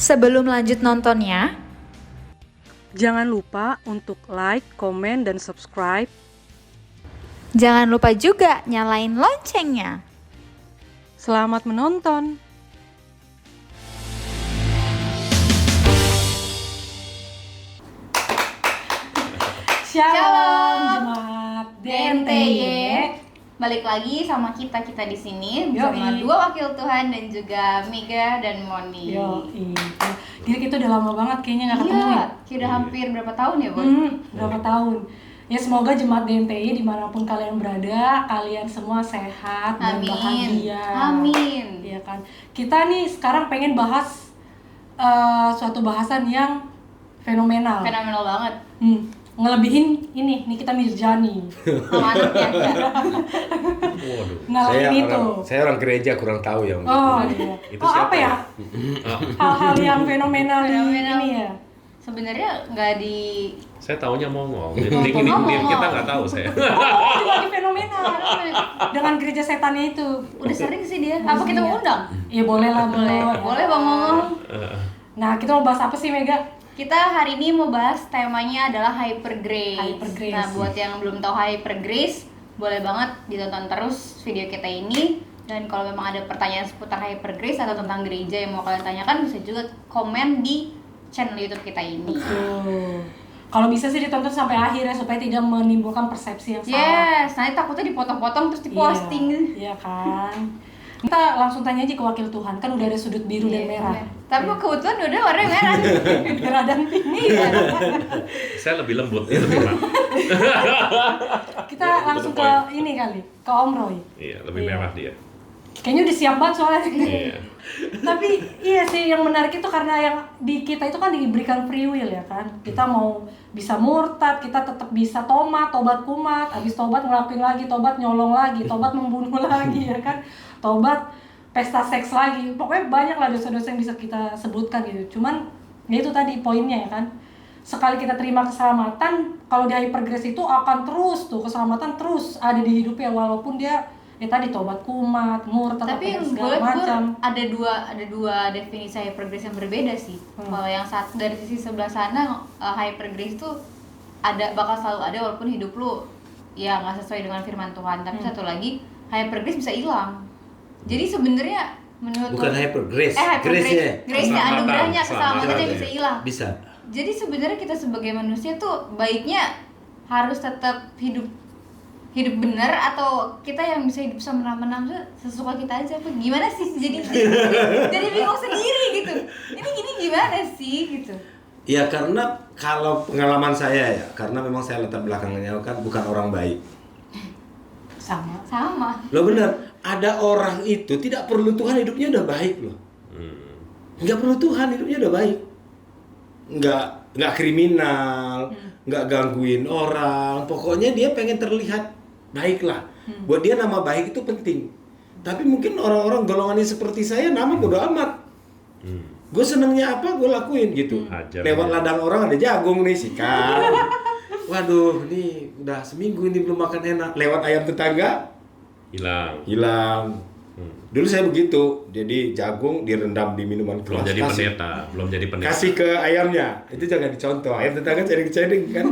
Sebelum lanjut nontonnya, Jangan lupa untuk like, komen, dan subscribe. jangan lupa juga nyalain loncengnya. Selamat menonton! Shalom, Jemaat DNTY. Balik lagi sama kita di sini bersama Yoi. dua wakil Tuhan dan juga Mega dan Moni. Gila, kita udah lama banget kayaknya nggak ketemu ya. Iya, udah hampir berapa tahun ya, Bon? Berapa tahun? Ya semoga jemaat DNTI dimanapun kalian berada, kalian semua sehat dan Amin. bahagia. Amin. Iya kan. Kita nih sekarang pengen bahas suatu bahasan yang fenomenal. Fenomenal banget. Ngelebihin ini, Nikita Mirzani. Sama anaknya. Waduh. Ngalahin itu. Saya orang gereja kurang tahu ya. Oh iya. Itu Oh siapa apa ya? Hal-hal yang fenomenal di Fenomenal. ini ya. Sebenarnya nggak di Saya taunya Mongol. Mongol. Ini kita nggak tahu saya. Oh, juga di fenomenal. Dengan gereja setannya itu. udah sering sih dia. Apa kita mau undang? Iya boleh lah, Boleh, Bro. boleh Bang Ngomong. Nah, kita mau bahas apa sih, Mega? Kita hari ini mau bahas temanya adalah Hyper Grace. Hyper Grace. Nah, buat yang belum tahu Hyper Grace, boleh banget ditonton terus video kita ini. Dan kalau memang ada pertanyaan seputar Hyper Grace atau tentang gereja yang mau kalian tanyakan, bisa juga komen di channel YouTube kita ini. Tuh. Kalau bisa sih ditonton sampai akhir ya supaya tidak menimbulkan persepsi yang salah. Yes, nanti takutnya dipotong-potong terus diposting. Iya kan. Kita langsung tanya aja ke wakil Tuhan, kan udah ada sudut biru dan merah. Tapi kebetulan udah warnanya merah. Merah dan pink. Iya. Saya lebih lembut, dia lebih merah. Kita langsung ke ini kali, ke Om Roy. Iya, lebih merah dia. Kayaknya udah siap banget soalnya. Iya. Tapi iya sih yang menarik itu karena yang di kita itu kan diberikan free will ya kan. Kita mau bisa murtad, kita tetap bisa tobat kumat, habis tobat ngelakuin lagi, tobat nyolong lagi, tobat membunuh lagi ya kan. Tobat pesta seks lagi. Pokoknya banyak lah dosa-dosa yang bisa kita sebutkan gitu. Cuman ya itu tadi poinnya ya kan. Sekali kita terima keselamatan, kalau di Hyper Grace itu akan terus tuh keselamatan terus ada di hidupnya walaupun dia ya tadi tobat kumat, murtad, Tapi apa yang segala gue macam. ada dua definisi Hyper Grace yang berbeda sih. Kalau yang satu dari sisi sebelah sana, Hyper Grace tuh bakal selalu ada walaupun hidup lu ya nggak sesuai dengan firman Tuhan. Tapi satu lagi, Hyper Grace bisa hilang. Jadi sebenarnya menurut Bukan Hyper Grace. Hyper Grace-nya. Grace-nya anugerahnya keselamatan Keselamatan. yang bisa hilang. Bisa. Jadi sebenarnya kita sebagai manusia tuh baiknya harus tetap hidup benar atau kita yang bisa hidup semena-mena sesuka kita aja apa gimana sih jadi bingung sendiri gitu. Ini gimana sih gitu. Ya karena kalau pengalaman saya ya, karena memang saya latar belakangnya kan bukan orang baik. Sama. Loh benar, ada orang itu tidak perlu Tuhan hidupnya udah baik loh. Nggak perlu Tuhan hidupnya udah baik. Nggak kriminal, nggak gangguin orang. Pokoknya dia pengen terlihat baik lah. Buat dia nama baik itu penting. Tapi mungkin orang-orang golongannya seperti saya nama bodo amat. Gue senengnya apa gue lakuin gitu. Ajar Lewat ya. ladang orang ada jagung nih sikat. Waduh, nih udah seminggu ini belum makan enak. Lewat ayam tetangga hilang. Dulu saya begitu. Jadi jagung direndam di minuman Belum keras. jadi pendeta. Kasih ke ayamnya. Itu jangan dicontoh. Ayam tetangga ceding-ceding kan.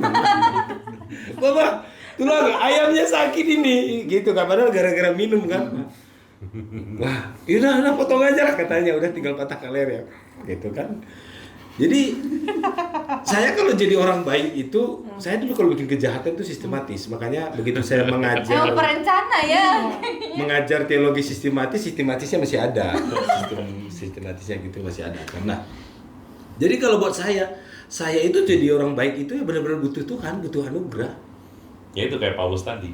Bapak, tulang ayamnya sakit ini. Gitu kan padahal gara-gara minum kan. Wah, udah potong aja lah katanya. Udah tinggal patah kaler ya. Gitu kan. Jadi saya kalau jadi orang baik itu, saya dulu kalau bikin kejahatan itu sistematis. Makanya begitu saya mengajar Emang perencana ya. mengajar teologi sistematisnya masih ada. Sistematisnya gitu masih ada. Karena jadi kalau buat saya itu jadi orang baik itu ya benar-benar butuh Tuhan, butuh anugerah. Ya itu kayak Paulus tadi.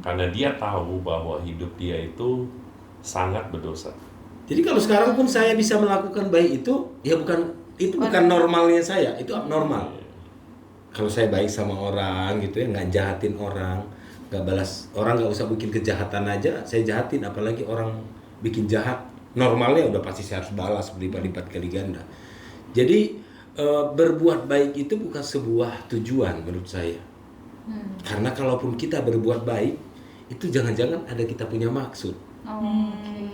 Karena dia tahu bahwa hidup dia itu sangat berdosa. Jadi kalau sekarang pun saya bisa melakukan baik itu, ya bukan normalnya saya, itu abnormal. Kalau saya baik sama orang gitu ya, nggak jahatin orang, nggak balas orang, nggak usah bikin kejahatan aja, saya jahatin, apalagi orang bikin jahat, normalnya udah pasti saya harus balas berlipat-lipat kali ganda. Jadi berbuat baik itu bukan sebuah tujuan menurut saya. Karena kalaupun kita berbuat baik, itu jangan-jangan ada kita punya maksud.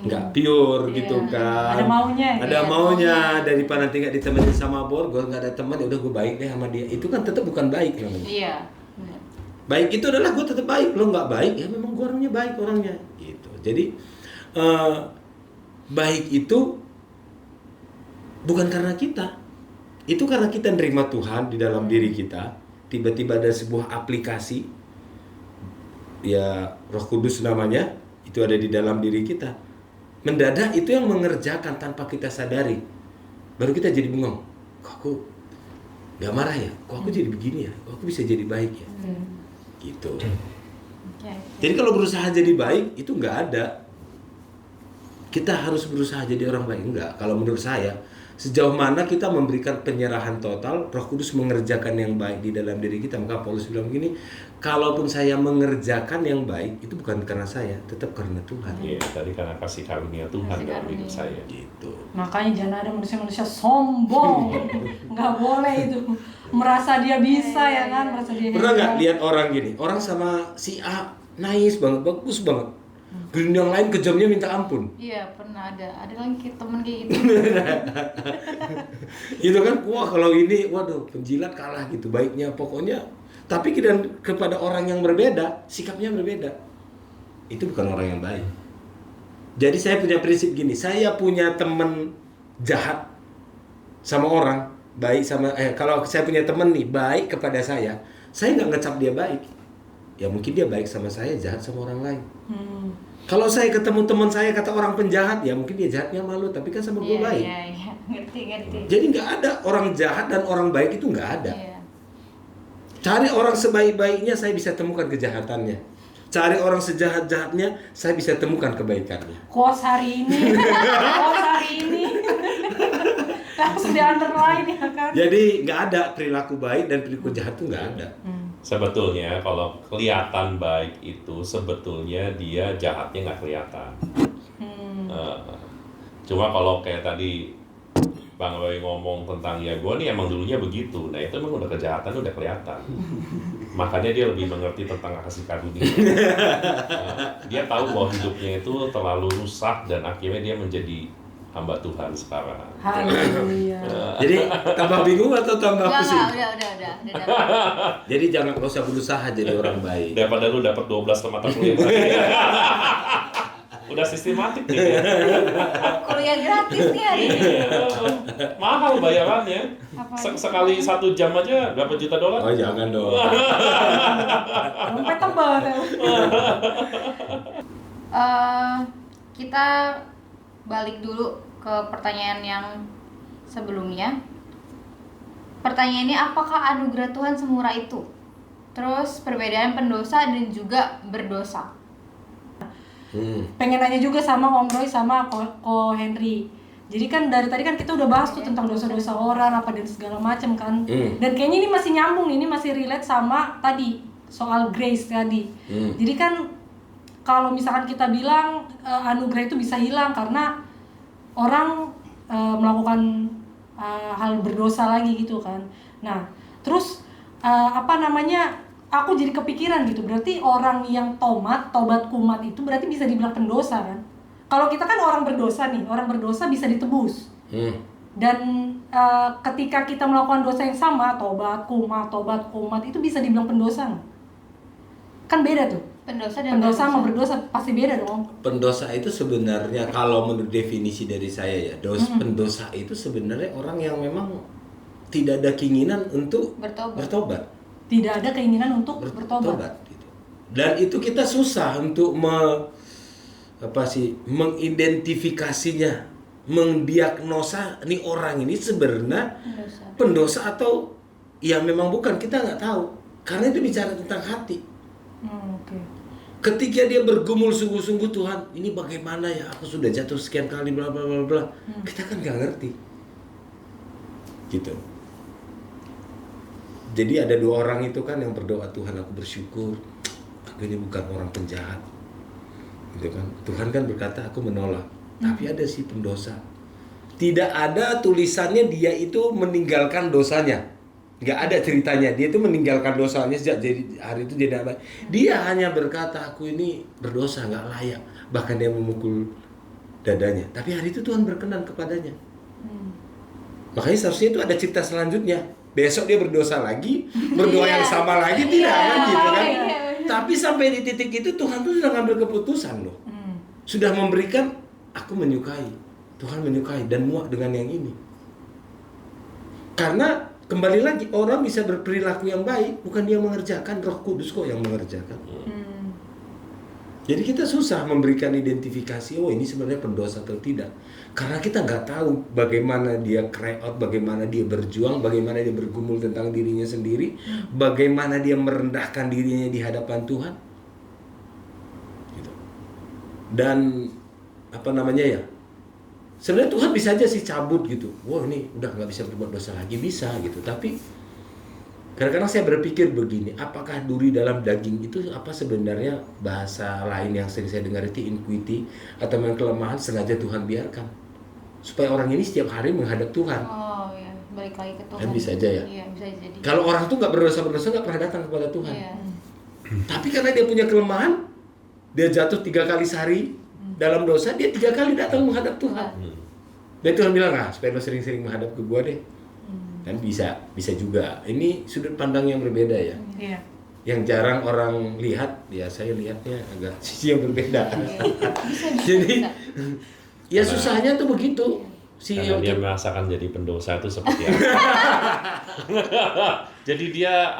nggak pure Iya. gitu kan. Ada maunya, Ada iya, maunya daripada nanti nggak ditemenin sama bor, gue nggak ada teman, ya udah gue baik deh sama dia. Itu kan tetap bukan baik namanya. Iya. Benar. Baik itu adalah gue tetap baik, lo nggak baik ya memang gue orangnya baik orangnya gitu. Jadi baik itu bukan karena kita, itu karena kita nerima Tuhan di dalam diri kita. Tiba-tiba ada sebuah aplikasi, ya Roh Kudus namanya, itu ada di dalam diri kita. Mendadak itu yang mengerjakan tanpa kita sadari. Baru kita jadi bengong. Kok aku gak marah ya? Kok aku jadi begini ya? Kok aku bisa jadi baik ya? Gitu. Oke. Jadi kalau berusaha jadi baik itu nggak ada. Kita harus berusaha jadi orang baik, enggak. Kalau menurut saya, sejauh mana kita memberikan penyerahan total, Roh Kudus mengerjakan yang baik di dalam diri kita. Maka Paulus bilang begini, kalaupun saya mengerjakan yang baik, itu bukan karena saya, tetap karena Tuhan. Iya, tadi karena kasih karunia Tuhan Kasih dalam karunia. hidup saya. Gitu. Makanya jangan ada manusia-manusia sombong. Nggak boleh itu. Merasa dia bisa ya kan, merasa dia Pernah nggak hebat. lihat orang gini, orang sama si A nice banget, bagus banget. Giliran yang lain kejamnya minta ampun. Iya, pernah ada lagi temen kayak gitu. Gitu kan, wah kalau ini, waduh penjilat kalah gitu baiknya pokoknya. Tapi kepada orang yang berbeda, sikapnya berbeda. Itu bukan orang yang baik. Jadi saya punya prinsip gini, saya punya teman jahat sama orang, baik sama kalau saya punya teman nih baik kepada saya nggak ngecap dia baik. Ya mungkin dia baik sama saya, jahat sama orang lain. Kalau saya ketemu teman saya kata orang penjahat, ya mungkin dia jahatnya malu, tapi kan sama gue Iya, baik. iya. Ngerti. Jadi nggak ada orang jahat dan orang baik itu nggak ada. Iya. Cari orang sebaik-baiknya, saya bisa temukan kejahatannya. Cari orang sejahat-jahatnya, saya bisa temukan kebaikannya. Quotes hari ini. Quotes hari ini. Langsung di underline ya kan. Jadi nggak ada perilaku baik dan perilaku jahat itu nggak ada. Sebetulnya kalau kelihatan baik itu sebetulnya dia jahatnya nggak kelihatan. Cuma kalau kayak tadi Bang Roy ngomong tentang ya gue nih emang dulunya begitu, nah itu emang udah kejahatan udah kelihatan. Makanya dia lebih mengerti tentang kasih karunia. Dia tahu bahwa hidupnya itu terlalu rusak dan akhirnya dia menjadi hamba Tuhan sekarang. Haleluya. Jadi tambah bingung atau tambah Enggak, pusing? udah. Jadi jangan nggak usah berusaha jadi orang baik. Daripada lu dapat 12 mata kuliah. Udah sistematik nih. Kuliah gratis nih hari ini. Mahal bayarannya. Apa? Sekali 1 jam aja berapa juta dolar? Oh jangan dong. Sampai tebal. Kita balik dulu ke pertanyaan yang sebelumnya. Pertanyaannya, apakah anugerah Tuhan semurah itu? Terus perbedaan pendosa dan juga berdosa. Pengen nanya juga sama Om Roy sama Ko Henry. Jadi kan dari tadi kan kita udah bahas tuh tentang dosa-dosa orang apa dan segala macam kan. Dan kayaknya ini masih nyambung, ini masih relate sama tadi soal grace tadi. Jadi kan kalau misalkan kita bilang anugerah itu bisa hilang karena orang melakukan hal berdosa lagi gitu kan. Nah, terus aku jadi kepikiran gitu, berarti orang yang tobat kumat itu berarti bisa dibilang pendosa kan? Kalau kita kan orang berdosa nih, orang berdosa bisa ditebus. Dan ketika kita melakukan dosa yang sama, tobat kumat itu bisa dibilang pendosa nggak? Kan beda tuh. Pendosa dan Pendosa sama berdosa pasti beda dong. Pendosa itu sebenarnya kalau menurut definisi dari saya ya, pendosa itu sebenarnya orang yang memang tidak ada keinginan untuk bertobat. Tidak ada keinginan untuk bertobat. Gitu. Dan itu kita susah untuk mengidentifikasinya, mendiagnosa nih orang ini sebenarnya pendosa atau ya memang bukan, kita nggak tahu karena itu bicara tentang hati. Ketika dia bergumul sungguh-sungguh, Tuhan ini bagaimana ya, aku sudah jatuh sekian kali bla bla bla bla, kita kan nggak ngerti gitu. Jadi ada 2 orang itu kan yang berdoa, Tuhan aku bersyukur aku ini bukan orang penjahat gitu kan. Tuhan kan berkata aku menolak, tapi ada si pendosa. Tidak ada tulisannya dia itu meninggalkan dosanya, nggak ada ceritanya dia itu meninggalkan dosanya sejak jadi hari itu jadi apa. Dia hanya berkata aku ini berdosa, nggak layak, bahkan dia memukul dadanya. Tapi hari itu Tuhan berkenan kepadanya. Makanya seharusnya itu ada cerita selanjutnya. Besok dia berdosa lagi, berdoa yang sama lagi, tidak kan gitu kan. Tapi sampai di titik itu Tuhan tuh sudah ngambil keputusan loh. Sudah memberikan, aku menyukai, Tuhan menyukai dan muak dengan yang ini. Karena kembali lagi orang bisa berperilaku yang baik, bukan dia mengerjakan, Roh Kudus kok yang mengerjakan. Jadi kita susah memberikan identifikasi, oh ini sebenarnya pendosa atau tidak. Karena kita nggak tahu bagaimana dia cry out, bagaimana dia berjuang, bagaimana dia bergumul tentang dirinya sendiri, bagaimana dia merendahkan dirinya di hadapan Tuhan. Gitu. Dan apa namanya ya? Sebenarnya Tuhan bisa aja sih cabut gitu. Wah ini udah nggak bisa berbuat dosa lagi, bisa gitu. Tapi kadang-kadang saya berpikir begini, apakah duri dalam daging itu apa sebenarnya bahasa lain yang sering saya dengar itu iniquity atau memang kelemahan sengaja Tuhan biarkan supaya orang ini setiap hari menghadap Tuhan. Oh ya, balik lagi ke Tuhan. Kan bisa aja ya. Iya, bisa jadi. Kalau orang tuh nggak berdosa nggak pernah datang kepada Tuhan. Iya. Tapi karena dia punya kelemahan, dia jatuh 3 kali sehari dalam dosa, dia 3 kali datang menghadap Tuhan. Dan Tuhan bilang, supaya lo sering-sering menghadap ke gua deh. Dan bisa juga. Ini sudut pandang yang berbeda ya. Iya. Yang jarang orang lihat, ya saya lihatnya agak sisi yang berbeda. Bisa. Jadi ya susahnya tuh begitu. Karena dia merasakan jadi pendosa itu seperti apa. Jadi dia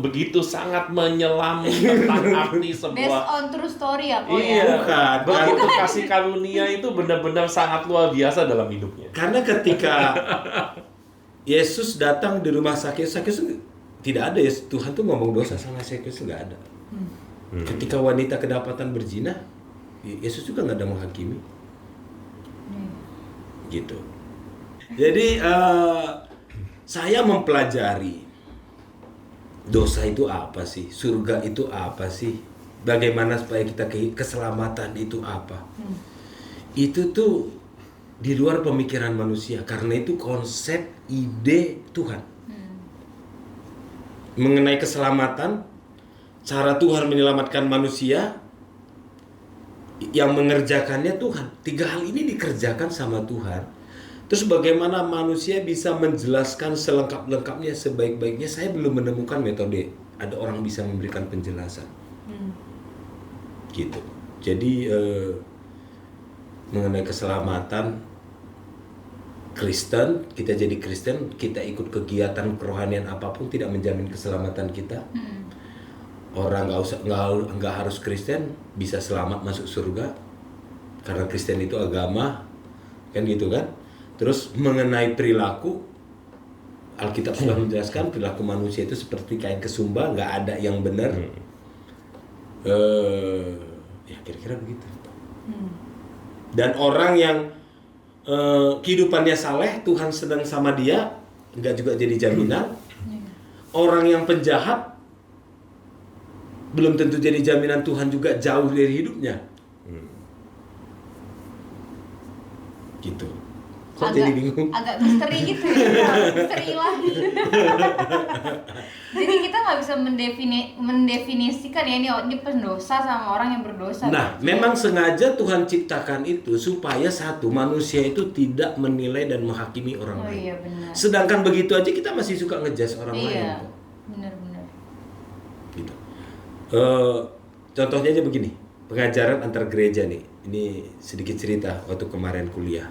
begitu sangat menyelam tentang arti Based sebuah. on true story ya, Ko Iya, ya. Bukan. begitu kasih karunia itu benar-benar sangat luar biasa dalam hidupnya. Karena ketika Yesus datang di rumah Sakeus tidak ada ya, Tuhan tuh ngomong dosa sama Sakeus nggak ada. Ketika wanita kedapatan berzina, Yesus juga nggak ada menghakimi. Gitu. Jadi saya mempelajari dosa itu apa sih, surga itu apa sih, bagaimana supaya kita keselamatan itu apa. Itu tuh di luar pemikiran manusia, karena itu konsep ide Tuhan mengenai keselamatan, cara Tuhan menyelamatkan manusia, yang mengerjakannya Tuhan. 3 hal ini dikerjakan sama Tuhan. Terus bagaimana manusia bisa menjelaskan selengkap-lengkapnya, sebaik-baiknya, saya belum menemukan metode. Ada orang bisa memberikan penjelasan. Gitu. Jadi mengenai keselamatan Kristen, kita jadi Kristen, kita ikut kegiatan kerohanian apapun tidak menjamin keselamatan kita. Orang nggak harus Kristen bisa selamat masuk surga karena Kristen itu agama, kan gitu kan. Terus mengenai perilaku, Alkitab sudah menjelaskan perilaku manusia itu seperti kain kesumba, nggak ada yang benar. Ya kira-kira begitu. Dan orang yang kehidupannya saleh, Tuhan sedang sama dia, nggak juga jadi jaminan. Orang yang penjahat belum tentu jadi jaminan Tuhan juga jauh dari hidupnya. Gitu. Kok jadi bingung? Agak misteri gitu ya, misteri ilahi. Jadi kita nggak bisa mendefinisikan ya ini pendosa sama orang yang berdosa. Nah, memang sengaja Tuhan ciptakan itu supaya satu, manusia itu tidak menilai dan menghakimi orang lain. Iya benar. Sedangkan begitu aja kita masih suka ngejudge orang lain. Iya, Kok. benar-benar. Gitu. Contohnya aja begini, pengajaran antar gereja nih. Ini sedikit cerita waktu kemarin kuliah.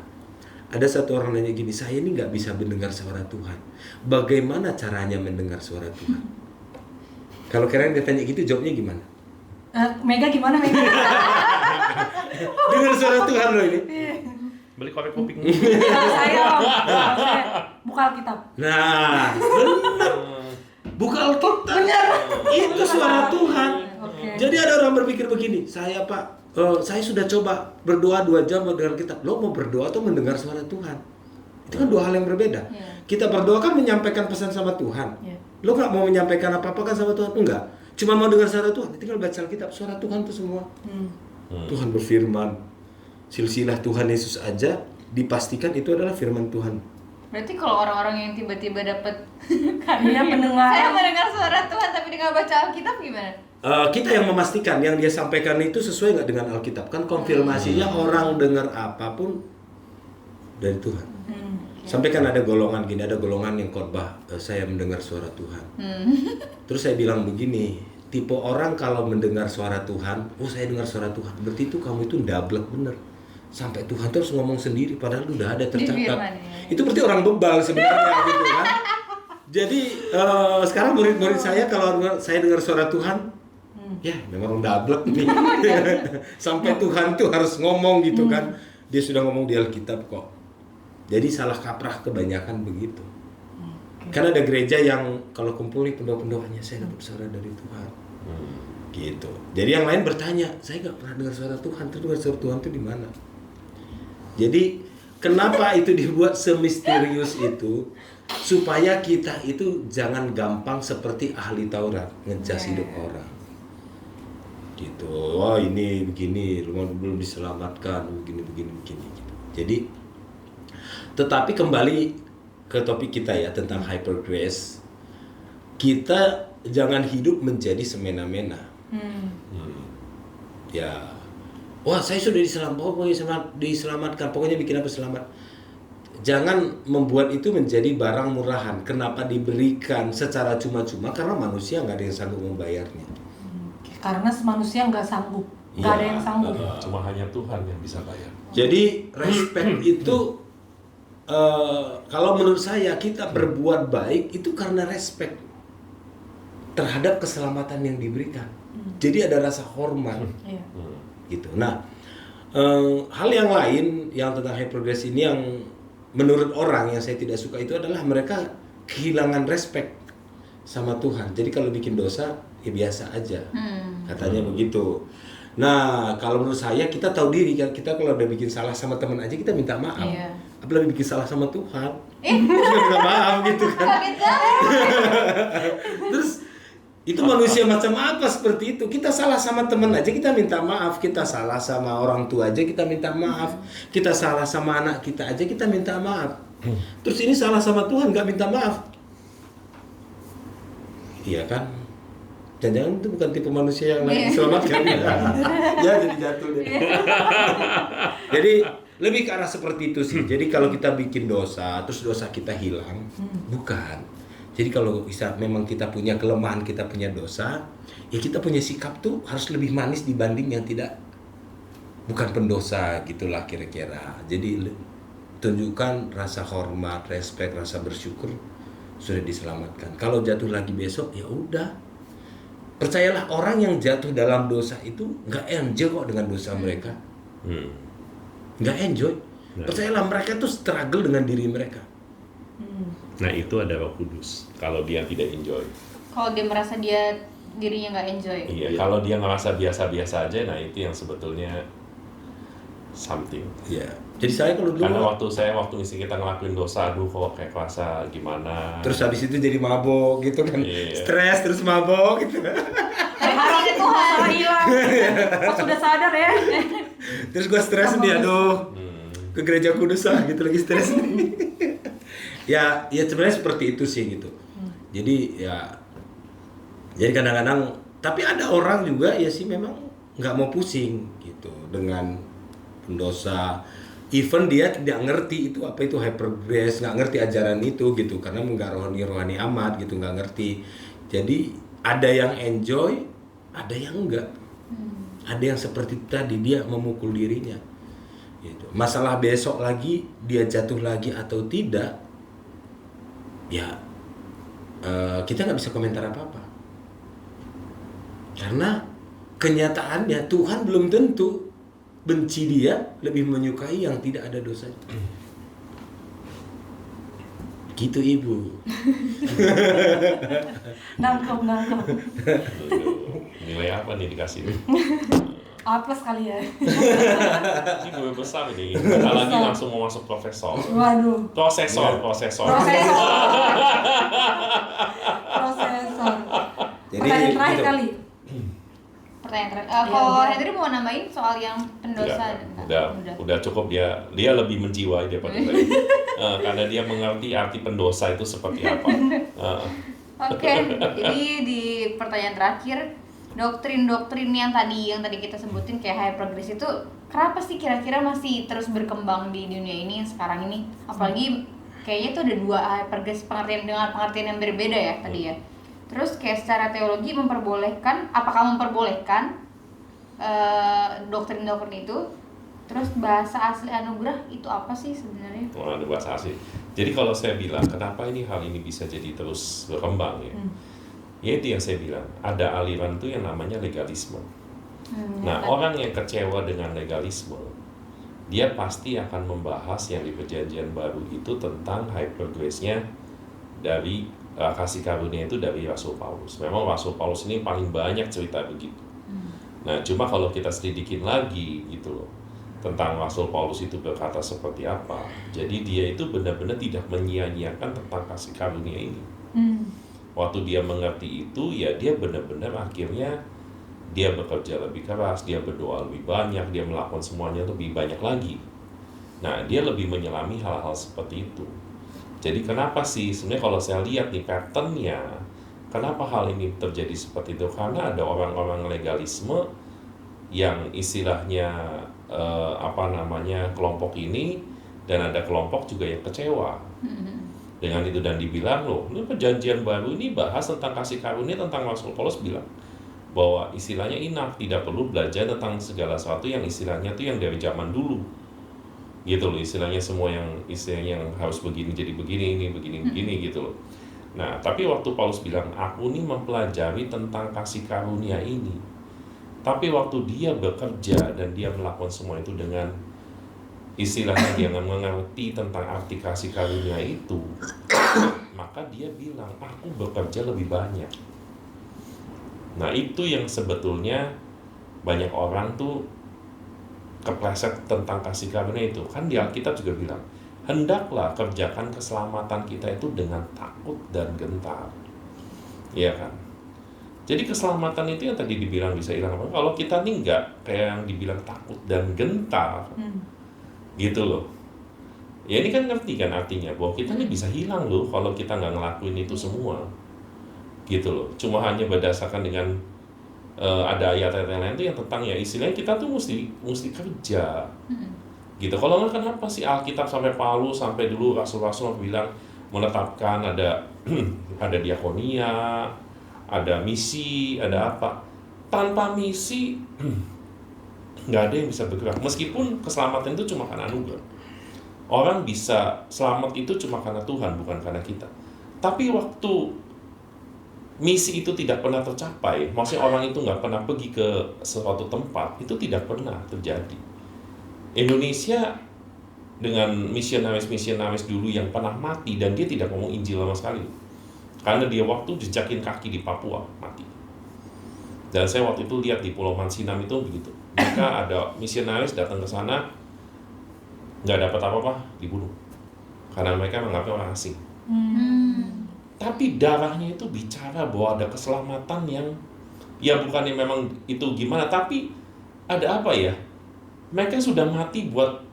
Ada satu orang nanya gini, saya ini nggak bisa mendengar suara Tuhan. Bagaimana caranya mendengar suara Tuhan? Kalau kalian ditanya gitu, jawabnya gimana? Mega gimana Mega? Dengar suara Tuhan loh ini. Beli korek kuping. Saya buka Alkitab. Nah, benar. Buka Alkitab. Itu suara Tuhan. Oke. Jadi ada orang berpikir begini, saya saya sudah coba berdoa 2 jam dengan kitab. Lo mau berdoa atau mendengar suara Tuhan? Itu kan 2 hal yang berbeda. Yeah. Kita berdoa kan menyampaikan pesan sama Tuhan. Yeah. Lo nggak mau menyampaikan apa-apa kan sama Tuhan? Enggak. Cuma mau dengar suara Tuhan. Tinggal baca Alkitab. Suara Tuhan itu semua. Tuhan berfirman. Silsilah Tuhan Yesus aja dipastikan itu adalah firman Tuhan. Berarti kalau orang-orang yang tiba-tiba dapat Iya, pendengar. saya mendengar suara Tuhan tapi dengan baca Alkitab gimana? kita yang memastikan yang dia sampaikan itu sesuai nggak dengan Alkitab. Kan konfirmasinya orang dengar apapun dari Tuhan. Sampai kan ada golongan gini, ada golongan yang khotbah, saya mendengar suara Tuhan. Terus saya bilang begini, tipe orang kalau mendengar suara Tuhan, oh saya dengar suara Tuhan, berarti itu kamu itu ndablek bener. Sampai Tuhan terus ngomong sendiri, padahal udah ada tercatat. Itu berarti orang bebal sebenarnya gitu kan. Jadi sekarang murid-murid saya kalau saya dengar suara Tuhan, ya memang ndablek nih. Sampai Tuhan tuh harus ngomong gitu kan. Dia sudah ngomong di Alkitab kok. Jadi salah kaprah kebanyakan begitu. Karena ada gereja yang kalau kumpul nih pendoa-pendoanya, saya dapat suara dari Tuhan. Gitu. Jadi yang lain bertanya, saya nggak pernah dengar suara Tuhan. Terus dengar suara Tuhan itu di mana? Jadi kenapa itu dibuat semisterius itu? Supaya kita itu jangan gampang seperti ahli Taurat ngejas hidup orang. Gitu. Oh ini begini, belum diselamatkan, begini. Gitu. Jadi tetapi kembali ke topik kita ya tentang hyper grace. Kita jangan hidup menjadi semena-mena. Ya, wah saya sudah diselamatkan, pokoknya bikin apa selamat. Jangan membuat itu menjadi barang murahan. Kenapa diberikan secara cuma-cuma? Karena manusia nggak ada yang sanggup membayarnya. Karena manusia nggak sanggup, nggak ada yang sanggup. Cuma hanya Tuhan yang bisa bayar. Jadi respect itu kalau menurut saya kita berbuat baik itu karena respect terhadap keselamatan yang diberikan. Jadi ada rasa hormat. Gitu. Nah, hal yang lain yang tentang hyper grace ini yang menurut orang yang saya tidak suka itu adalah mereka kehilangan respect sama Tuhan. Jadi kalau bikin dosa ya biasa aja. Katanya begitu. Nah, kalau menurut saya kita tahu diri kan, kita kalau udah bikin salah sama teman aja kita minta maaf. Apalagi bikin salah sama Tuhan. Kita minta maaf gitu kan. Terus itu manusia macam apa seperti itu? Kita salah sama teman aja kita minta maaf, kita salah sama orang tua aja kita minta maaf, kita salah sama anak kita aja kita minta maaf. Terus ini salah sama Tuhan nggak minta maaf? Iya kan? Jangan-jangan itu bukan tipe manusia yang lain diselamatkan. Ya jadi jatuh deh. Jadi lebih ke arah seperti itu sih. Jadi kalau kita bikin dosa, terus dosa kita hilang, bukan. Jadi kalau bisa memang kita punya kelemahan, kita punya dosa, ya kita punya sikap tuh harus lebih manis dibanding yang tidak, bukan pendosa gitulah kira-kira. Jadi tunjukkan rasa hormat, respect, rasa bersyukur sudah diselamatkan. Kalau jatuh lagi besok ya udah. Percayalah orang yang jatuh dalam dosa itu nggak enjoy kok dengan dosa mereka. Nggak enjoy. Percayalah mereka tuh struggle dengan diri mereka. Nah itu ada Roh Kudus. Kalau dia tidak enjoy. Kalau dia merasa dirinya nggak enjoy. Iya. Kalau dia ngerasa biasa-biasa aja, nah itu yang sebetulnya something. Iya. Jadi saya kalau dulu. Karena waktu istri kita ngelakuin dosa, aduh kok kayak kerasa gimana. Terus habis itu jadi mabok gitu kan. Stres terus mabok gitu. Harusnya Tuhan hilang. Pas sudah sadar ya. Terus gua stres nih, aduh. Ke gereja kudus lah gitu lagi stres nih. ya sebenarnya seperti itu sih gitu. Jadi kadang-kadang tapi ada orang juga ya sih memang nggak mau pusing gitu dengan pendosa. Even dia tidak ngerti itu apa itu hyper grace, nggak ngerti ajaran itu gitu karena nggak rohani amat gitu, nggak ngerti. Jadi ada yang enjoy, ada yang enggak. Ada yang seperti tadi dia memukul dirinya. Gitu. Masalah besok lagi dia jatuh lagi atau tidak, ya kita nggak bisa komentar apa-apa. Karena kenyataannya Tuhan belum tentu benci dia, lebih menyukai yang tidak ada dosanya. Gitu Ibu. Nangkep. Nilai apa nih dikasih? A+ kali ya. Ini gue besar ini. Bentar lagi langsung mau masuk profesor. Waduh. Prosesor. Jadi Pertanyaan terakhir gitu. kali. Pertanyaan terakhir. Kalau Henry mau nambahin soal yang pendosa? Udah cukup dia lebih menjiwai daripada saya. Karena dia mengerti arti pendosa itu seperti apa. Oke, jadi di pertanyaan terakhir, doktrin-doktrin yang tadi kita sebutin kayak high progress itu kenapa sih kira-kira masih terus berkembang di dunia ini sekarang ini? Apalagi kayaknya itu ada dua high progress dengan pengertian yang berbeda ya tadi ya. Terus kayak secara teologi apakah memperbolehkan doktrin-doktrin itu? Terus bahasa asli anugerah itu apa sih sebenarnya? Ada bahasa asli. Jadi kalau saya bilang kenapa hal ini bisa jadi terus berkembang ya? Ya itu yang saya bilang, ada aliran tuh yang namanya legalisme. Nah, orang yang kecewa dengan legalisme, dia pasti akan membahas yang di Perjanjian Baru itu tentang hypergrace-nya dari kasih karunia itu dari Rasul Paulus. Memang Rasul Paulus ini paling banyak cerita begitu. Nah, cuma kalau kita selidikin lagi gitu loh, tentang Rasul Paulus itu berkata seperti apa. Jadi dia itu benar-benar tidak menyia-nyiakan tentang kasih karunia ini. Waktu dia mengerti itu, ya dia benar-benar akhirnya dia bekerja lebih keras, dia berdoa lebih banyak, dia melakukan semuanya lebih banyak lagi. Nah, dia lebih menyelami hal-hal seperti itu. Jadi kenapa sih, sebenarnya kalau saya lihat nih patternnya, kenapa hal ini terjadi seperti itu? Karena ada orang-orang legalisme yang istilahnya kelompok ini, dan ada kelompok juga yang kecewa dengan itu, dan dibilang loh, ini Perjanjian Baru ini bahas tentang kasih karunia, tentang Rasul Paulus bilang bahwa istilahnya enough, tidak perlu belajar tentang segala sesuatu yang istilahnya tuh yang dari zaman dulu gitu loh, istilahnya semua yang istilahnya yang harus begini jadi begini, ini begini gitu loh. Nah, tapi waktu Paulus bilang aku ini mempelajari tentang kasih karunia ini, tapi waktu dia bekerja dan dia melakukan semua itu dengan istilahnya dia nggak mengerti tentang arti kasih karunia itu, maka dia bilang aku bekerja lebih banyak. Nah, itu yang sebetulnya banyak orang tuh kepleset tentang kasih karunia itu. Kan di Alkitab juga bilang, hendaklah kerjakan keselamatan kita itu dengan takut dan gentar. Iya kan? Jadi keselamatan itu yang tadi dibilang bisa hilang. Kalau kita nih nggak kayak yang dibilang takut dan gentar, gitu loh. Ya ini kan ngerti kan artinya bahwa kita nih bisa hilang loh kalau kita nggak ngelakuin itu semua, gitu loh. Cuma hanya berdasarkan dengan ada ayat-ayat yang lain tuh yang tentang ya istilahnya kita tuh mesti kerja, gitu. Kalau nggak, kenapa sih Alkitab sampai Paulus sampai dulu rasul-rasul bilang menetapkan ada ada diakonia, ada misi, ada apa? Tanpa misi nggak ada yang bisa bergerak. Meskipun keselamatan itu cuma karena anugerah. Orang bisa selamat itu cuma karena Tuhan, bukan karena kita. Tapi waktu misi itu tidak pernah tercapai, maksudnya orang itu nggak pernah pergi ke suatu tempat, itu tidak pernah terjadi. Indonesia dengan misionaris dulu yang pernah mati dan dia tidak ngomong Injil sama sekali. Karena dia waktu jejakin kaki di Papua, mati. Dan saya waktu itu lihat di Pulau Mansinam itu begitu. Mereka ada misionaris datang ke sana, nggak dapat apa-apa, dibunuh. Karena mereka menganggapnya orang asing. Tapi darahnya itu bicara bahwa ada keselamatan yang, ya bukannya memang itu gimana, tapi ada apa ya? Mereka sudah mati buat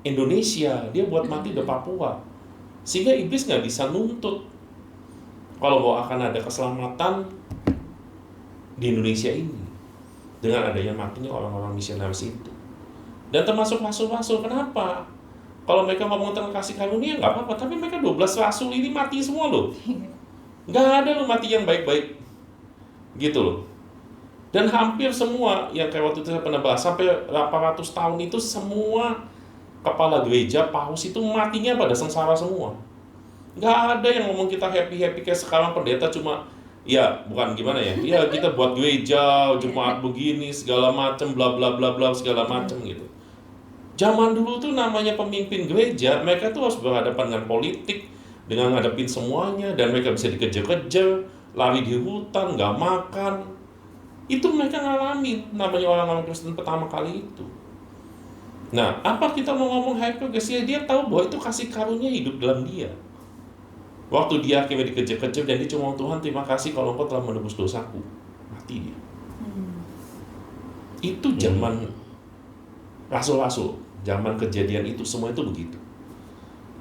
Indonesia, dia buat mati di Papua. Sehingga iblis nggak bisa nuntut kalau bahwa akan ada keselamatan di Indonesia ini dengan adanya matinya orang-orang misionaris itu. Dan termasuk rasul-rasul. Kenapa? Kalau mereka ngomong tentang kasih karunia nggak apa-apa, tapi mereka 12 rasul ini mati semua loh. Nggak ada loh mati yang baik-baik, gitu loh. Dan hampir semua yang kayak waktu itu saya pernah bahas, sampai 800 tahun itu semua kepala gereja paus itu matinya pada sengsara semua. Nggak ada yang ngomong kita happy-happy kayak sekarang pendeta cuma ya bukan gimana ya, ya kita buat gereja, jemaat begini, segala macam, bla bla bla bla segala macam gitu. Zaman dulu tuh namanya pemimpin gereja, mereka tuh harus berhadapan dengan politik, dengan ngadepin semuanya, dan mereka bisa dikejar-kejar, lari di hutan, nggak makan. Itu mereka ngalamin, namanya orang-orang Kristen pertama kali itu. Nah, apa kita mau ngomong hypergrace? Ya dia tahu bahwa itu kasih karunia hidup dalam dia. Waktu dia akhirnya dikejar-kejar dan dia cuma, Tuhan terima kasih kalau Engkau telah menebus dosaku. Mati dia. Itu zaman rasul-rasul, zaman kejadian itu semua itu begitu.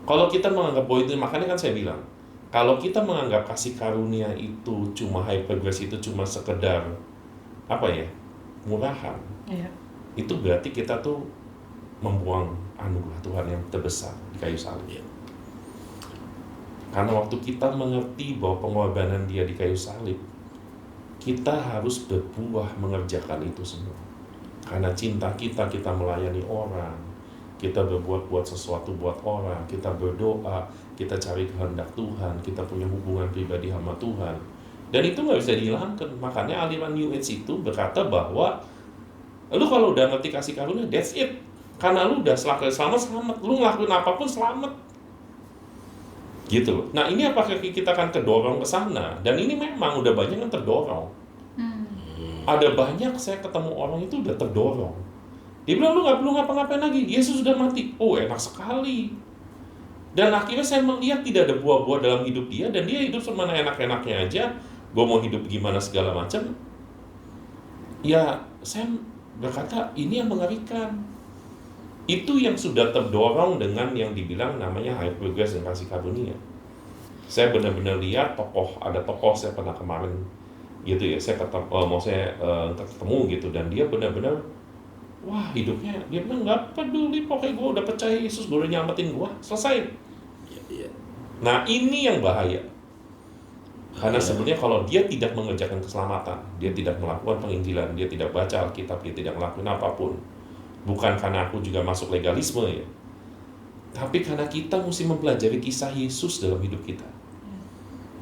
Kalau kita menganggap bahwa itu, makanya kan saya bilang, kalau kita menganggap kasih karunia itu cuma hypergrace itu cuma sekedar murahan, Iya. itu berarti kita tuh membuang anugerah Tuhan yang terbesar di kayu salib. Karena waktu kita mengerti bahwa pengorbanan dia di kayu salib, kita harus berbuah mengerjakan itu semua. Karena cinta kita melayani orang, kita berbuat sesuatu buat orang, kita berdoa, kita cari kehendak Tuhan, kita punya hubungan pribadi sama Tuhan. Dan itu nggak bisa dihilangkan. Makanya aliran New Age itu berkata bahwa lu kalau udah ngerti kasih karunia, that's it. Karena lu udah selamat, lu ngelakuin apapun selamat. Gitu loh. Nah ini apakah kita akan kedorong ke sana? Dan ini memang udah banyak yang terdorong. Ada banyak saya ketemu orang itu udah terdorong. Dia bilang, lu nggak perlu ngapa-ngapain lagi, Yesus sudah mati. Oh enak sekali. Dan akhirnya saya melihat tidak ada buah-buah dalam hidup dia, dan dia hidup semana enak-enaknya aja. Gue mau hidup gimana segala macam. Ya saya berkata ini yang mengerikan. Itu yang sudah terdorong dengan yang dibilang namanya high progress dan kasih karunia. Saya benar-benar lihat ada tokoh saya pernah kemarin gitu ya, saya ketemu gitu, dan dia benar-benar wah hidupnya, dia bilang nggak peduli, pokoknya gue udah percaya Yesus, gue udah nyelamatin gue, selesai. Nah ini yang bahaya. Karena sebenarnya kalau dia tidak mengerjakan keselamatan, dia tidak melakukan penginjilan, dia tidak baca Alkitab, dia tidak melakukan apapun, bukan karena aku juga masuk legalisme ya, tapi karena kita mesti mempelajari kisah Yesus dalam hidup kita.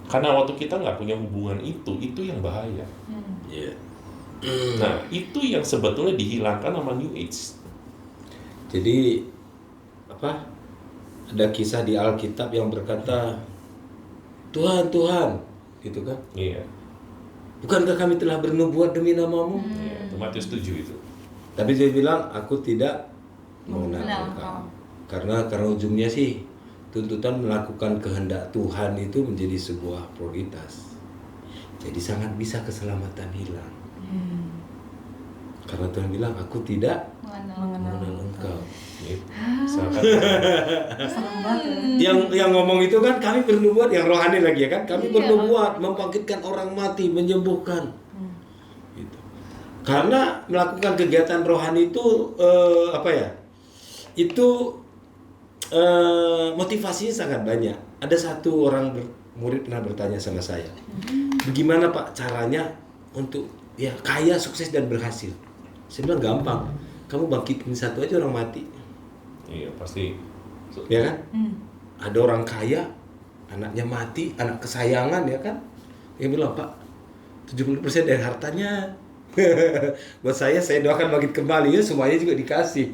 Karena waktu kita nggak punya hubungan itu yang bahaya. Nah itu yang sebetulnya dihilangkan sama New Age. Jadi ada kisah di Alkitab yang berkata, Tuhan, gitu kan? Iya. Bukankah kami telah bernubuat demi namamu? Iya, itu Matius 7 itu. Tapi dia bilang, aku tidak mengenal engkau. Karena ujungnya sih tuntutan melakukan kehendak Tuhan itu menjadi sebuah prioritas. Jadi sangat bisa keselamatan hilang. Karena Tuhan bilang, aku tidak mengenal engkau. Yang ngomong itu kan kami bernubuat, yang rohani lagi ya kan, kami bernubuat membangkitkan orang mati, menyembuhkan. Gitu. Karena melakukan kegiatan rohani itu motivasinya sangat banyak. Ada satu orang murid pernah bertanya sama saya, bagaimana Pak caranya untuk kaya, sukses dan berhasil? Saya bilang gampang, kamu bangkitin satu aja orang mati. Iya pasti. Ya kan? Ada orang kaya, anaknya mati, anak kesayangan ya kan? Dia bilang, Pak, 70% dari hartanya buat saya doakan bangkit kembali, ya semuanya juga dikasih.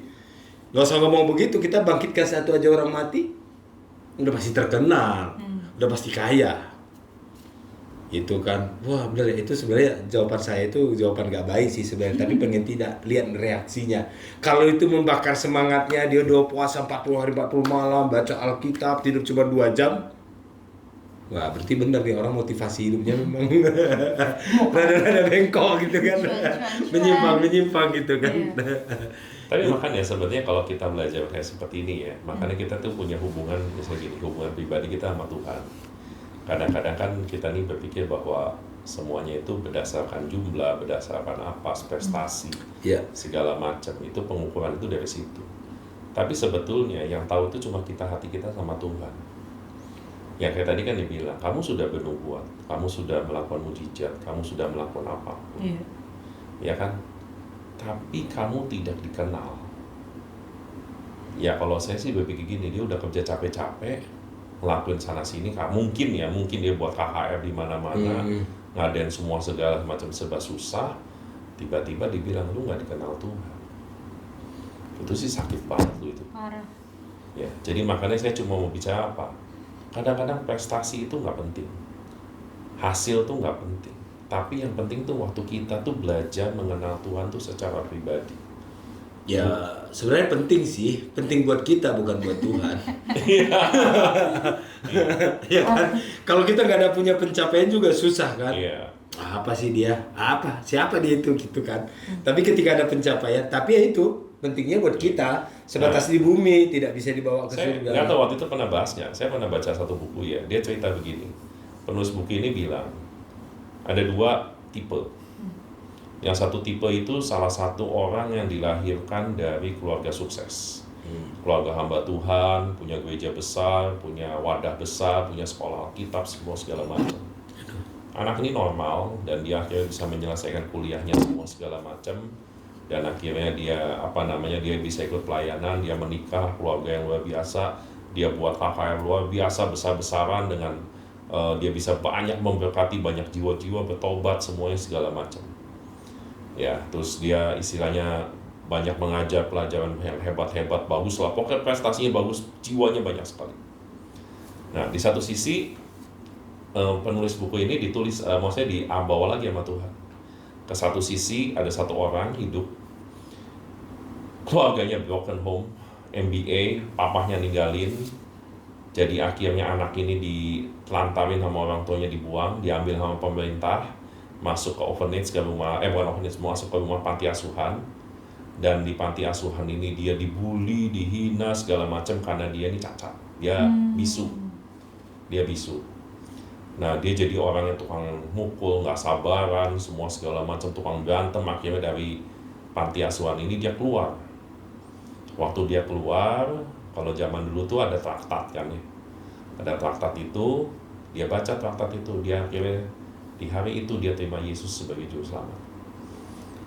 Gak usah ngomong begitu, kita bangkitkan satu aja orang mati, udah pasti terkenal, udah pasti kaya. Itu kan, wah bener ya, itu sebenarnya jawaban saya itu jawaban gak baik sih sebenarnya, tapi pengen tidak lihat reaksinya. Kalau itu membakar semangatnya, dia udah puasa 40 hari 40 malam, baca Alkitab, tidur cuma 2 jam, wah berarti bener nih orang motivasi hidupnya memang rada-rada bengkok gitu kan, menyimpang gitu kan. Tapi makanya sebenarnya kalau kita belajar kayak seperti ini ya, makanya kita tuh punya hubungan, misalnya gini, hubungan pribadi kita sama Tuhan. Kadang-kadang kan kita nih berpikir bahwa semuanya itu berdasarkan jumlah, berdasarkan apa, prestasi, segala macam. Itu pengukuran itu dari situ. Tapi sebetulnya yang tahu itu cuma hati kita sama Tuhan. Yang kayak tadi kan dibilang, kamu sudah bernubuat, kamu sudah melakukan mujizat, kamu sudah melakukan apa, ya kan? Tapi kamu tidak dikenal. Ya kalau saya sih berpikir gini, dia udah kerja capek-capek, ngelakuin sana sini, mungkin dia buat KHR di mana-mana, ngadain semua segala macam serba susah, tiba-tiba dibilang lu nggak dikenal Tuhan. Itu sih sakit banget lu itu. Parah. Ya, jadi makanya saya cuma mau bicara apa? Kadang-kadang prestasi itu nggak penting, hasil tuh nggak penting, tapi yang penting tuh waktu kita tuh belajar mengenal Tuhan tuh secara pribadi. Ya sebenarnya penting sih, penting buat kita bukan buat Tuhan. Ya kan? Kalau kita nggak ada punya pencapaian juga susah kan? Iya. Apa sih dia? Siapa dia itu gitu kan? Tapi ketika ada pencapaian, tapi ya itu pentingnya buat kita, sebatas di bumi, tidak bisa dibawa ke surga. Saya nggak tahu waktu itu pernah bahasnya. Saya pernah baca satu buku ya. Dia cerita begini. Penulis buku ini bilang ada 2 tipe. Yang satu tipe itu salah satu orang yang dilahirkan dari keluarga sukses. Keluarga hamba Tuhan, punya gereja besar, punya wadah besar, punya sekolah Alkitab, semua segala macam. Anak ini normal dan dia akhirnya bisa menyelesaikan kuliahnya semua segala macam, dan akhirnya dia bisa ikut pelayanan, dia menikah, keluarga yang luar biasa, dia buat KKR luar biasa besar-besaran dengan dia bisa banyak memberkati banyak jiwa-jiwa bertobat semuanya segala macam. Ya, terus dia istilahnya banyak mengajar pelajaran yang hebat-hebat, bagus lah, pokoknya prestasinya bagus, jiwanya banyak sekali. Nah, di satu sisi penulis buku ini ditulis, maksudnya dibawa lagi sama Tuhan. Ke satu sisi ada satu orang hidup, keluarganya broken home, MBA, papahnya ninggalin, jadi akhirnya anak ini ditelantarin sama orang tuanya, dibuang, diambil sama pemerintah, masuk ke orphanage, masuk ke rumah panti asuhan. Dan di panti asuhan ini dia dibully, dihina segala macam karena dia ini cacat, dia bisu. Nah, dia jadi orang yang tukang mukul, nggak sabaran, semua segala macam, tukang berantem. Akhirnya dari panti asuhan ini dia keluar. Waktu dia keluar, kalau zaman dulu tuh ada traktat kan ya, ada traktat itu, dia baca traktat itu, dia akhirnya di hari itu dia terima Yesus sebagai juru selamat.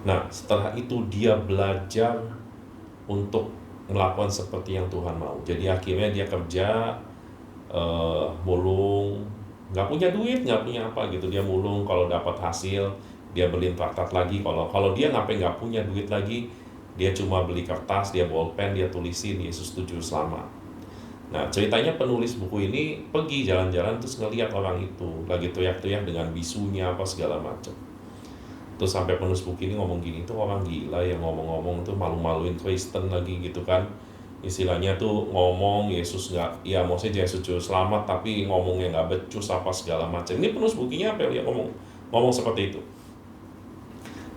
Nah, setelah itu dia belajar untuk melakukan seperti yang Tuhan mau. Jadi akhirnya dia kerja mulung, nggak punya duit, nggak punya apa gitu, dia mulung, kalau dapat hasil dia beliin traktat lagi. Kalau dia nggak punya duit lagi, dia cuma beli kertas, dia bolpen, dia tulisin Yesus itu juru selamat. Nah, ceritanya penulis buku ini pergi jalan-jalan terus ngelihat orang itu lagi teriak-teriak dengan bisunya apa segala macam. Terus sampai penulis buku ini ngomong gini, itu orang gila yang ngomong-ngomong tuh malu-maluin Kristen lagi gitu kan. Istilahnya tuh ngomong Yesus nggak, ya maksudnya Yesus juru selamat tapi ngomongnya nggak becus apa segala macam. Ini penulis bukunya apa ya, ngomong seperti itu.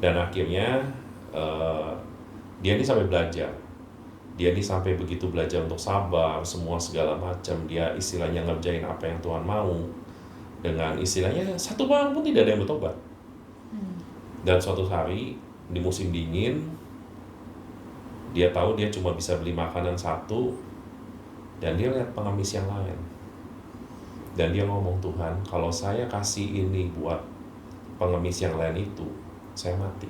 Dan akhirnya dia ini sampai belajar. Dia ini sampai begitu belajar untuk sabar, semua segala macam. Dia istilahnya ngerjain apa yang Tuhan mau. Dengan istilahnya satu orang pun tidak ada yang bertobat. Dan suatu hari di musim dingin, dia tahu dia cuma bisa beli makanan satu, dan dia lihat pengemis yang lain. Dan dia ngomong, Tuhan, kalau saya kasih ini buat pengemis yang lain itu, saya mati.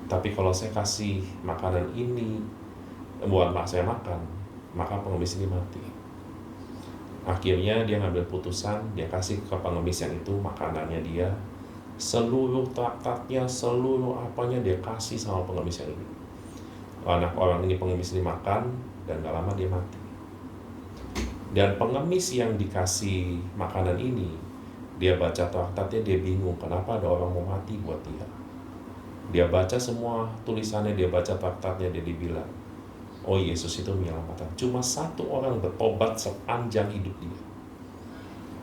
Tapi kalau saya kasih makanan ini buat saya makan, maka pengemis ini mati. Akhirnya dia ngambil putusan, dia kasih ke pengemis yang itu makanannya dia, seluruh traktatnya, seluruh apanya dia kasih sama pengemis yang ini. Anak orang ini, pengemis ini makan, dan gak lama dia mati. Dan pengemis yang dikasih makanan ini, dia baca traktatnya, dia bingung kenapa ada orang mau mati buat dia. Dia baca semua tulisannya, dia baca traktatnya, dia dibilang, oh Yesus itu menyelamatkan. Cuma satu orang bertobat sepanjang hidup dia.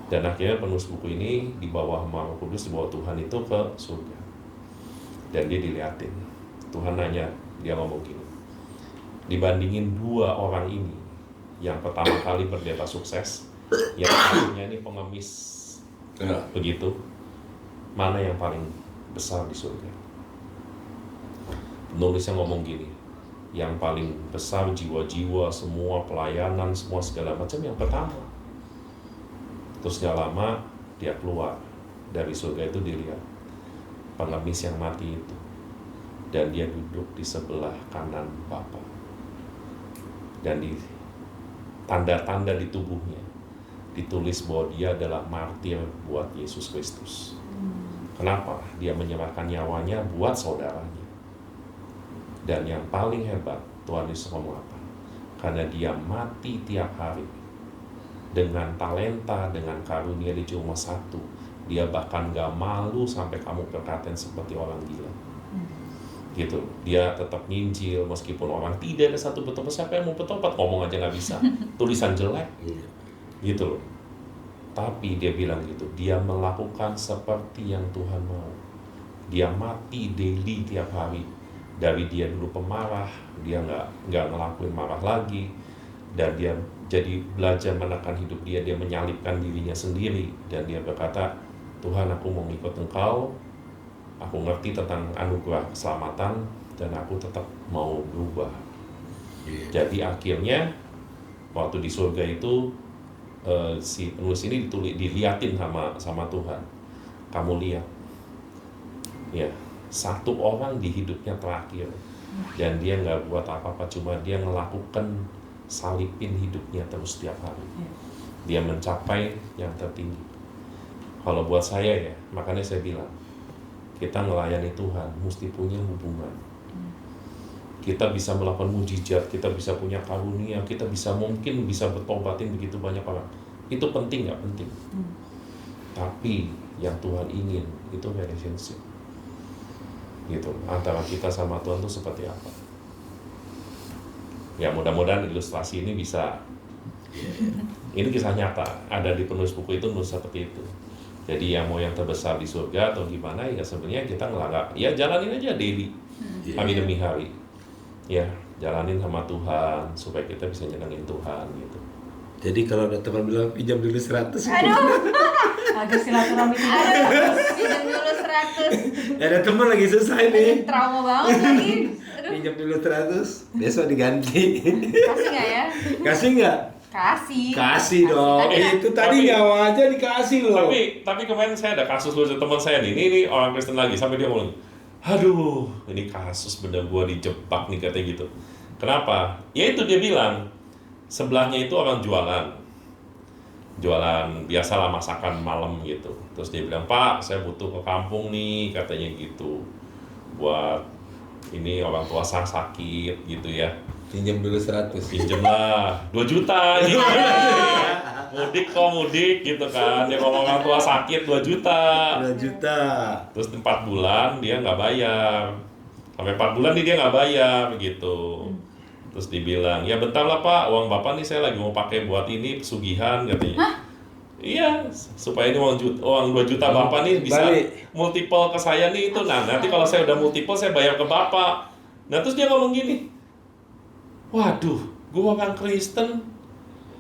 Dan akhirnya penulis buku ini dibawa sama Roh Kudus, dibawa Tuhan itu ke surga. Dan dia diliatin. Tuhan nanya, dia ngomong gini, dibandingin dua orang ini, yang pertama kali pendeta sukses, yang satunya ini pengemis, begitu, mana yang paling besar di surga? Penulisnya ngomong gini, yang paling besar jiwa-jiwa, semua pelayanan, semua segala macam yang pertama. Terus gak lama dia keluar dari surga itu, dilihat pengemis yang mati itu, dan dia duduk di sebelah kanan Bapa. Dan di tanda-tanda di tubuhnya ditulis bahwa dia adalah martir buat Yesus Kristus. Kenapa? Dia menyerahkan nyawanya buat saudaranya. Dan yang paling hebat, Tuhan Yesus ngomong apa? Karena dia mati tiap hari dengan talenta, dengan karunia dia cuma satu, dia bahkan gak malu sampai kamu berkatain seperti orang gila. Gitu, dia tetap nginjil meskipun orang tidak ada satu bertobat. Siapa yang mau bertobat? Ngomong aja gak bisa, tulisan jelek, gitu loh. Tapi dia bilang gitu, dia melakukan seperti yang Tuhan mau. Dia mati daily tiap hari. Dari dia dulu pemarah, dia nggak ngelakuin marah lagi, dan dia jadi belajar menekan hidup dia menyalibkan dirinya sendiri, dan dia berkata, Tuhan, aku mau ikut Engkau, aku ngerti tentang anugerah keselamatan dan aku tetap mau berubah. Jadi akhirnya waktu di surga itu si penulis ini diliatin sama Tuhan. Kamu lihat, ya, satu orang di hidupnya terakhir dan dia nggak buat apa-apa, cuma dia melakukan salipin hidupnya terus setiap hari. Dia mencapai yang tertinggi. Kalau buat saya ya, makanya saya bilang kita melayani Tuhan mesti punya hubungan. Kita bisa melakukan mujizat, kita bisa punya karunia, kita mungkin bisa bertobatin begitu banyak orang. Itu penting nggak penting? Tapi yang Tuhan ingin itu relationship, gitu, antara kita sama Tuhan itu seperti apa. Ya mudah-mudahan ilustrasi ini bisa. Ini kisah nyata, ada di penulis buku itu nulis seperti itu. Jadi yang mau yang terbesar di surga atau gimana ya sebenarnya kita nggak, ya jalanin aja daily, hari demi hari. Ya, jalanin sama Tuhan supaya kita bisa nyenengin Tuhan gitu. Jadi kalau ada teman bilang pinjam dulu 100 Agak silaturahmi kita. Pinjam dulu 100. ada teman lagi susah ini. Trauma banget lagi. Aduh, Pinjam dulu 100, besok diganti. kasih nggak ya? Kasih nggak? Kasih. Kasih dong. Itu tadi Tapi- nyawa aja dikasih loh. Tapi kemarin saya ada kasus lucu teman saya nih, ini orang Kristen lagi, sampai dia ngomong, aduh, ini kasus bener gua dijebak nih katanya gitu. Kenapa? Ya itu dia bilang, sebelahnya itu orang jualan biasalah masakan malam gitu. Terus dia bilang, Pak, saya butuh ke kampung nih, katanya gitu, buat ini orang tua saya sakit gitu ya. Pinjam dulu 100. Pinjem lah 2 juta gitu. mudik gitu kan, dia ngomong orang tua sakit 2 juta. 2 juta. Terus 4 bulan dia nggak bayar, sampai 4 bulan nih dia nggak bayar gitu. Terus dibilang, ya bentar lah Pak, uang Bapak nih saya lagi mau pakai buat ini pesugihan katanya. Iya, supaya ini uang 2 juta Bapak nih bisa Balik. multiple ke saya nih itu. Nah nanti kalau saya udah multiple saya bayar ke Bapak. Nah terus dia ngomong gini, waduh, gua orang Kristen.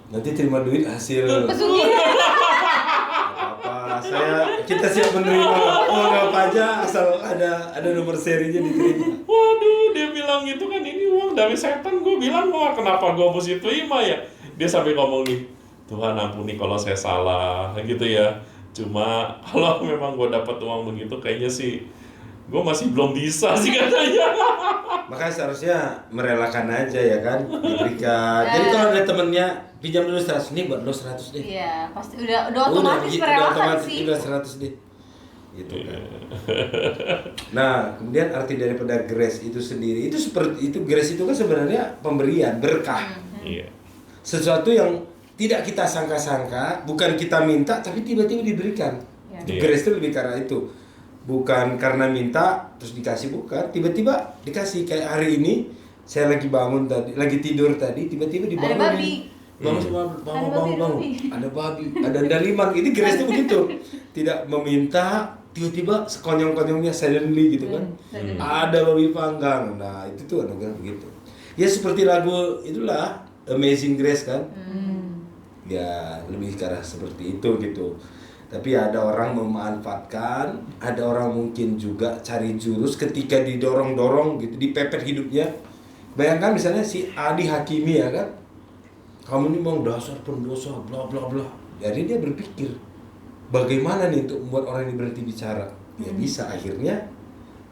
Nanti terima duit hasil Pesugihan. apa? Kita siap menerima uang apa aja asal ada nomor serinya diterima. Waduh, dia bilang gitu kan, ini uang dari setan. Gue bilang, wah kenapa gue mesti terima ya? Dia sampai ngomong nih, Tuhan ampuni kalau saya salah, gitu ya. Cuma kalau memang gue dapat uang begitu, kayaknya sih gue masih belum bisa sih katanya. Makanya seharusnya merelakan aja ya kan, diberikan. Jadi kalau ada temennya pinjam dulu 100 nih buat lo 100 deh. Iya, pasti udah otomatis udah merelakan otomatis, sih. udah 100 deh. Gitu kan. Nah, kemudian arti daripada grace itu sendiri itu seperti itu, grace itu kan sebenarnya pemberian, berkah. Iya. Sesuatu yang tidak kita sangka-sangka, bukan kita minta tapi tiba-tiba diberikan. Iya. Grace itu lebih karena itu. Bukan karena minta terus dikasih, bukan, tiba-tiba dikasih. Kayak hari ini saya lagi bangun tadi, lagi tidur tadi, tiba-tiba dibangun. Ada babi. Bangun. Ada babi, ada daliman. Ini grace itu begitu. Tidak meminta, tiba-tiba sekonyong-konyongnya suddenly gitu kan. Ada babi panggang. Nah, itu tuh anugerah begitu. Ya seperti lagu itulah Amazing Grace kan. Ya lebih ke arah seperti itu gitu. Tapi ada orang memanfaatkan, ada orang mungkin juga cari jurus ketika didorong-dorong gitu, dipepet hidupnya. Bayangkan misalnya si Adi Hakimi ya kan, kamu ini mau dasar pendosa, bla bla bla. Jadi dia berpikir, bagaimana nih untuk membuat orang ini berhenti bicara? Ya bisa, akhirnya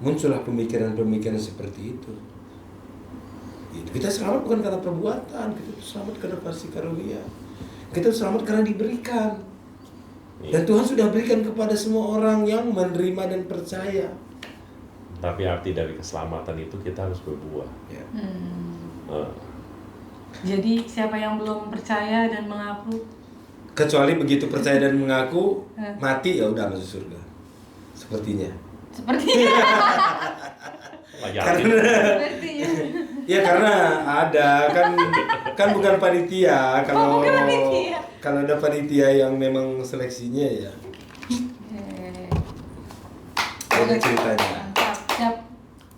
muncullah pemikiran-pemikiran seperti itu. Gitu. Kita selamat bukan karena perbuatan, kita selamat karena kasih karunia. Kita selamat karena diberikan. Dan Tuhan sudah berikan kepada semua orang yang menerima dan percaya. Tapi arti dari keselamatan itu kita harus berbuah. Ya. Jadi siapa yang belum percaya dan mengaku, Kecuali begitu percaya dan mengaku, mati ya udah masuk surga. Sepertinya. Sepertinya. Sepertinya. Ya karena ada kan bukan panitia. Kalau bukan panitia. kalau ada panitia yang memang seleksinya ya. Ada ceritanya. Mantap. siap,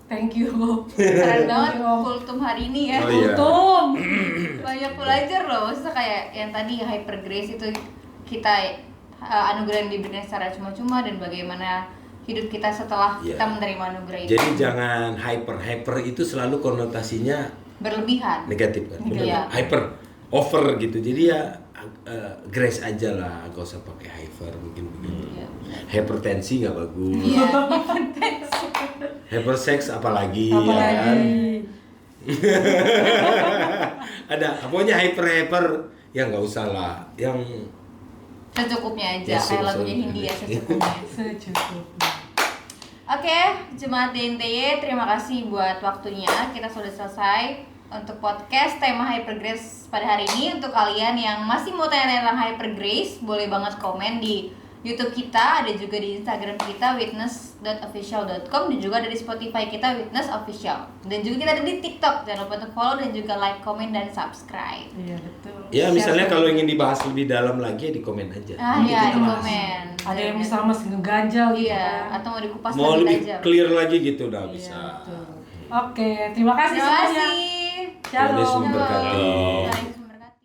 thank you. Keren banget kultum hari ini ya. Oh, iya. Kultum. Banyak belajar loh, maksudnya kayak yang tadi hyper grace itu kita anugerah yang diberikan secara cuma-cuma dan bagaimana hidup kita setelah Iya. kita menerima anugerah itu. Jadi jangan hyper itu selalu konotasinya Berlebihan. negatif kan, bener Iya. nggak? Hyper, over gitu. Jadi ya grace aja lah, gak usah pakai hyper mungkin begitu. Iya. Hipertensi nggak bagus. Iya. Hyperseks apalagi, ya kan? Apalagi. Ada, pokoknya hyper ya nggak usah lah, yang Secukupnya aja, Ya, kayak lagunya secukupnya. Hindia secukupnya. Secukupnya. Oke, Jemaat DNTY, terima kasih buat waktunya. Kita sudah selesai untuk podcast tema Hypergrace pada hari ini. Untuk kalian yang masih mau tanya tentang Hypergrace, boleh banget komen di YouTube kita, ada juga di Instagram kita witness.official.com, dan juga ada di Spotify kita Witness Official. Dan juga kita ada di TikTok. Jangan lupa untuk follow dan juga like, komen, dan subscribe. Iya betul. ya misalnya Share. kalau ingin dibahas lebih dalam lagi ya di komen aja. Ah Nanti ya, kita di bahas. komen. Ada yang misalnya masih ngeganjal gitu Iya, kan. atau mau dikupas Mau lebih lebih tajam. clear lagi gitu udah Iya, bisa. betul. Oke, terima kasih Terima semuanya. kasih. Tuhan Yesus Shalom. memberkati. Shalom. Bye.